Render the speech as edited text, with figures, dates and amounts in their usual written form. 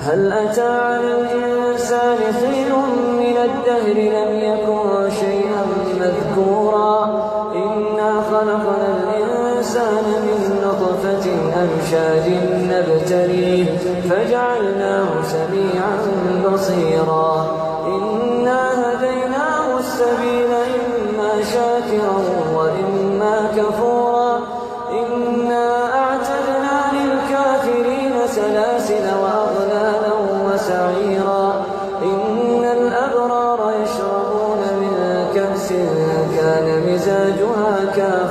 هل أتى على الإنسان حين من الدهر لم يكن شيئا مذكورا إنا خلقنا الإنسان من نطفة أمشاج نبتليه فجعلناه سميعا بصيرا إنا هديناه السبيل إما شاكرا وإما كفورا إنا أعتدنا للكافرين سلاسل وأغلالا وسعيرا إن الأبرار يشربون من كأس كان مزاجها كافورا